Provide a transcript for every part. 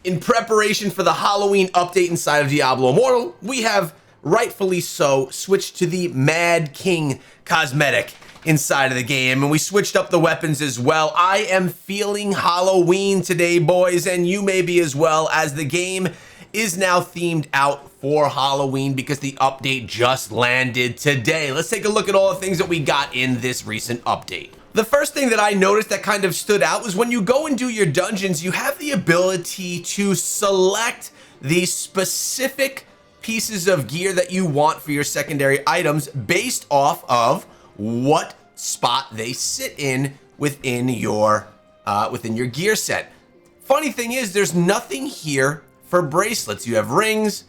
In preparation for the Halloween update inside of Diablo Immortal, we have, rightfully so, switched to the Mad King cosmetic inside of the game, and we switched up the weapons as well. I am feeling Halloween today, boys, and you may be as well, as the game is now themed out for Halloween because the update just landed today. Let's take a look at all the things that we got in this recent update. The first thing that I noticed that kind of stood out was when you go and do your dungeons, you have the ability to select the specific pieces of gear that you want for your secondary items based off of what spot they sit in within your gear set. Funny thing is, there's nothing here for bracelets. You have rings,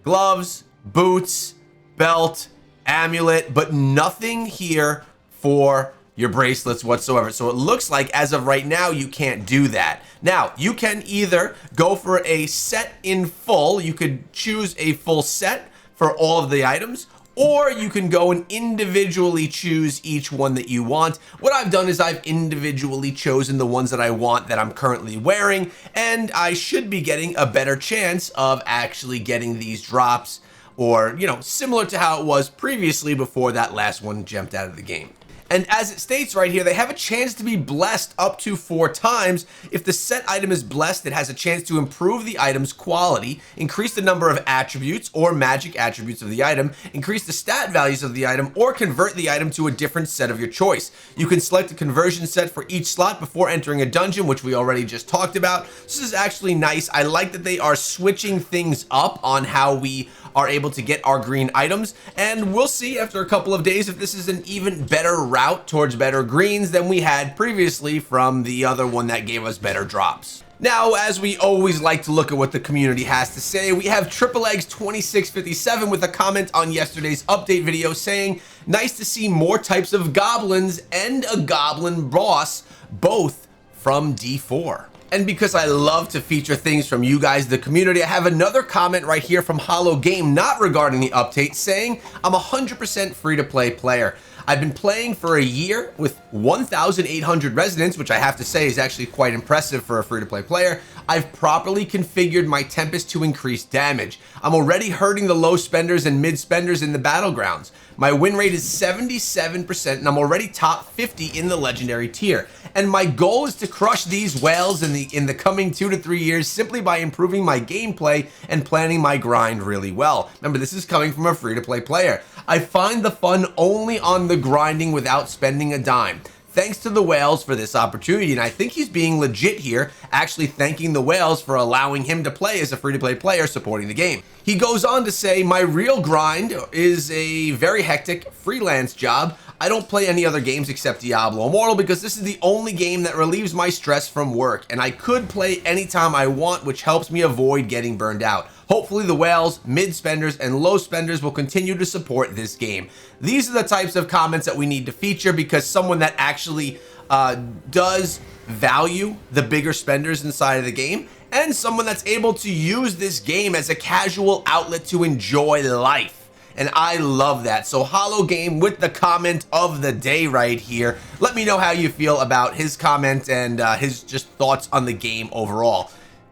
gloves, boots, belt, amulet, but nothing here for your bracelets whatsoever. So it looks like as of right now, you can't do that. Now, you can either go for a set in full. You could choose a full set for all of the items, or you can go and individually choose each one that you want. What I've done is I've individually chosen the ones that I want that I'm currently wearing, and I should be getting a better chance of actually getting these drops, or, you know, similar to how it was previously before that last one jumped out of the game. And as it states right here, they have a chance to be blessed up to 4 times. If the set item is blessed, it has a chance to improve the item's quality, increase the number of attributes or magic attributes of the item, increase the stat values of the item, or convert the item to a different set of your choice. You can select a conversion set for each slot before entering a dungeon, which we already just talked about. This is actually nice. I like that they are switching things up on how we are able to get our green items, and we'll see after a couple of days if this is an even better route towards better greens than we had previously from the other one that gave us better drops. Now, as we always like to look at what the community has to say, we have Triple Eggs 2657 with a comment on yesterday's update video saying, nice to see more types of goblins and a goblin boss, both from D4. And because I love to feature things from you guys, the community, I have another comment right here from Hallow Game, not regarding the update, saying, I'm 100% free-to-play player. I've been playing for a year with 1,800 residents, which I have to say is actually quite impressive for a free-to-play player. I've properly configured my Tempest to increase damage. I'm already hurting the low spenders and mid spenders in the battlegrounds. My win rate is 77%, and I'm already top 50 in the legendary tier. And my goal is to crush these whales in the coming 2 to 3 years simply by improving my gameplay and planning my grind really well. Remember, this is coming from a free-to-play player. I find the fun only on the grinding without spending a dime. Thanks to the whales for this opportunity, and I think he's being legit here, actually thanking the whales for allowing him to play as a free-to-play player supporting the game. He goes on to say, my real grind is a very hectic freelance job. I don't play any other games except Diablo Immortal because this is the only game that relieves my stress from work, and I could play anytime I want, which helps me avoid getting burned out. Hopefully the whales, mid spenders, and low spenders will continue to support this game. These are the types of comments that we need to feature because someone that actually does value the bigger spenders inside of the game, and someone that's able to use this game as a casual outlet to enjoy life. And I love that. So Hallow Game with the comment of the day right here. Let me know how you feel about his comment and his just thoughts on the game overall.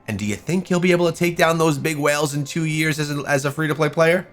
And do you think he'll be able to take down those big whales in 2 years as a free-to-play player?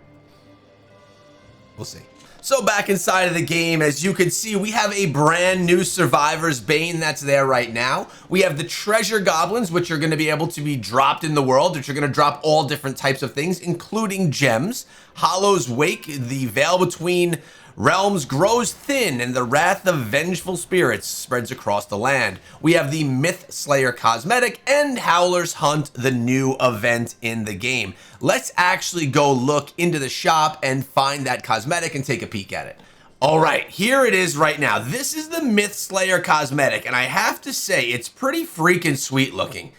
We'll see. So back inside of the game, as you can see, we have a brand new Survivor's Bane that's there right now. We have the Treasure Goblins, which are going to be able to be dropped in the world, which are going to drop all different types of things, including gems. Hallow's Wake, the veil between realms grows thin, and the wrath of vengeful spirits spreads across the land. We have the Myth Slayer cosmetic and Howler's Hunt, the new event in the game. Let's actually go look into the shop and find that cosmetic and take a peek at it. All right, here it is right now. This is the Myth Slayer cosmetic, and I have to say, it's pretty freaking sweet looking.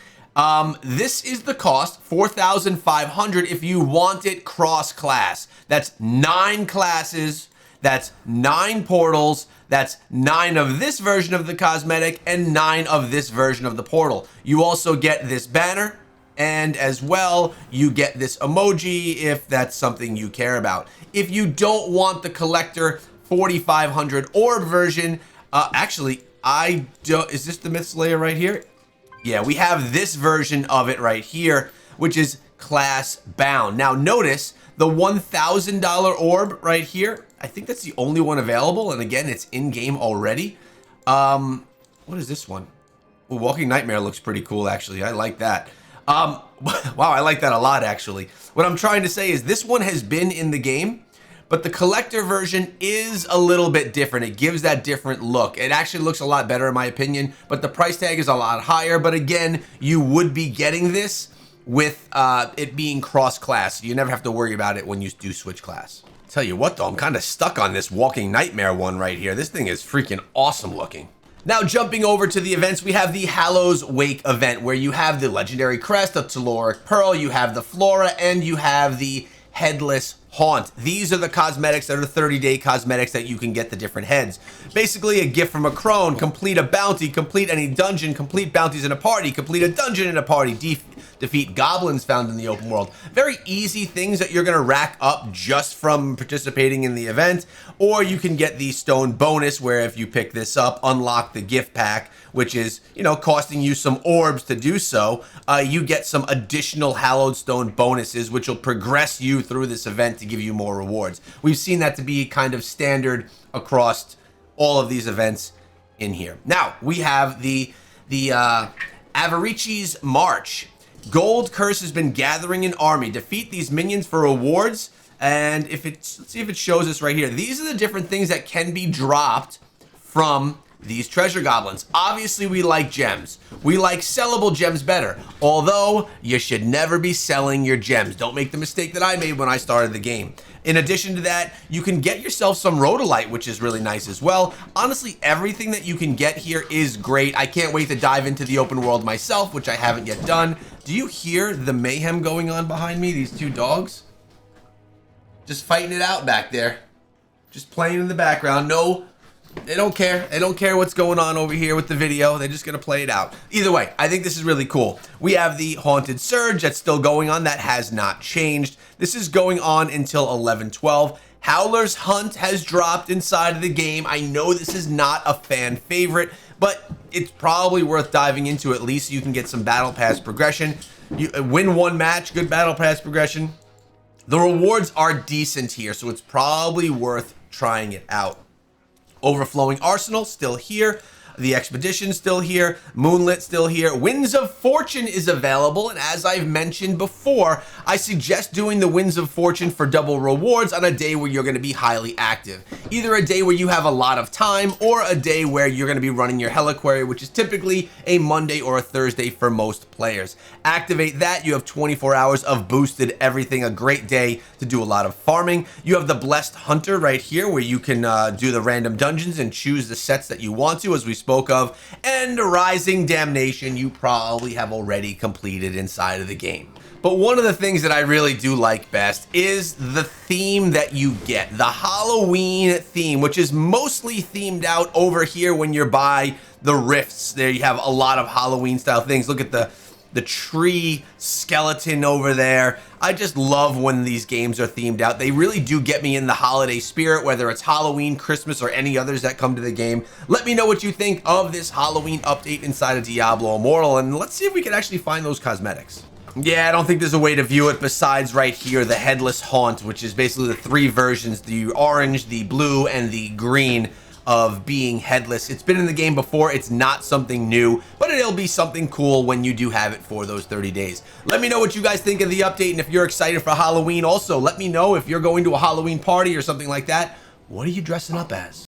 This is the cost, 4,500 if you want it cross-class. That's 9 classes. That's 9 portals, that's 9 of this version of the cosmetic, and 9 of this version of the portal. You also get this banner, and as well, you get this emoji if that's something you care about. If you don't want the collector 4,500 orb version, actually, I don't, is this the Myth Slayer right here? Yeah, we have this version of it right here, which is class bound. Now notice the $1,000 orb right here. I think that's the only one available, and again, it's in game already. What is this one? Ooh, Walking Nightmare looks pretty cool, actually. I like that. Wow, I like that a lot, actually. What I'm trying to say is this one has been in the game, but the collector version is a little bit different. It gives that different look. It actually looks a lot better in my opinion, but the price tag is a lot higher. But again, you would be getting this with it being cross-class. You never have to worry about it when you do switch class. Tell you what though, I'm kind of stuck on this Walking Nightmare one right here. This thing is freaking awesome looking. Now jumping over to the events, we have the Hallow's Wake event where you have the legendary crest, the Telluric Pearl, you have the Flora, and you have the Headless Haunt. These are the cosmetics that are 30-day cosmetics that you can get the different heads. Basically a gift from a crone, complete a bounty, complete any dungeon, complete bounties in a party, complete a dungeon in a party, defeat goblins found in the open world. Very easy things that you're gonna rack up just from participating in the event. Or you can get the stone bonus where if you pick this up, unlock the gift pack, which is, you know, costing you some orbs to do so. You get some additional hallowed stone bonuses, which will progress you through this event to give you more rewards. We've seen that to be kind of standard across all of these events in here. Now, we have the Avarici's March. Gold Curse has been gathering an army. Defeat these minions for rewards. And if it's, let's see if it shows us right here. These are the different things that can be dropped from these treasure goblins. Obviously, we like gems. We like sellable gems better. Although, you should never be selling your gems. Don't make the mistake that I made when I started the game. In addition to that, you can get yourself some rhodolite, which is really nice as well. Honestly, everything that you can get here is great. I can't wait to dive into the open world myself, which I haven't yet done. Do you hear the mayhem going on behind me? These two dogs? Just fighting it out back there. Just playing in the background. No, they don't care. They don't care what's going on over here with the video. They're just going to play it out. Either way, I think this is really cool. We have the Haunted Surge that's still going on. That has not changed. This is going on until 11/12. Howler's Hunt has dropped inside of the game. I know this is not a fan favorite, but it's probably worth diving into at least so you can get some battle pass progression. You win one match, good battle pass progression. The rewards are decent here, so it's probably worth trying it out. Overflowing Arsenal, still here. The Expedition, still here. Moonlit, still here. Winds of Fortune is available, and as I've mentioned before, I suggest doing the Winds of Fortune for double rewards on a day where you're going to be highly active. Either a day where you have a lot of time, or a day where you're going to be running your Helliquary, which is typically a Monday or a Thursday for most players. Activate that, you have 24 hours of boosted everything, a great day to do a lot of farming. You have the Blessed Hunter right here, where you can do the random dungeons and choose the sets that you want to, as we spoke of, and Rising Damnation you probably have already completed inside of the game. But one of the things that I really do like best is the theme that you get, the Halloween theme, which is mostly themed out over here when you're by the rifts. There you have a lot of Halloween style things. Look at the tree skeleton over there. I just love when these games are themed out. They really do get me in the holiday spirit, whether it's Halloween, Christmas, or any others that come to the game. Let me know what you think of this Halloween update inside of Diablo Immortal, and let's see if we can actually find those cosmetics. Yeah, I don't think there's a way to view it besides right here, the Headless Haunt, which is basically the three versions, the orange, the blue, and the green of being headless. It's been in the game before. It's not something new, but it'll be something cool when you do have it for those 30 days. Let me know what you guys think of the update, and if you're excited for Halloween. Also, let me know if you're going to a Halloween party or something like that. What are you dressing up as?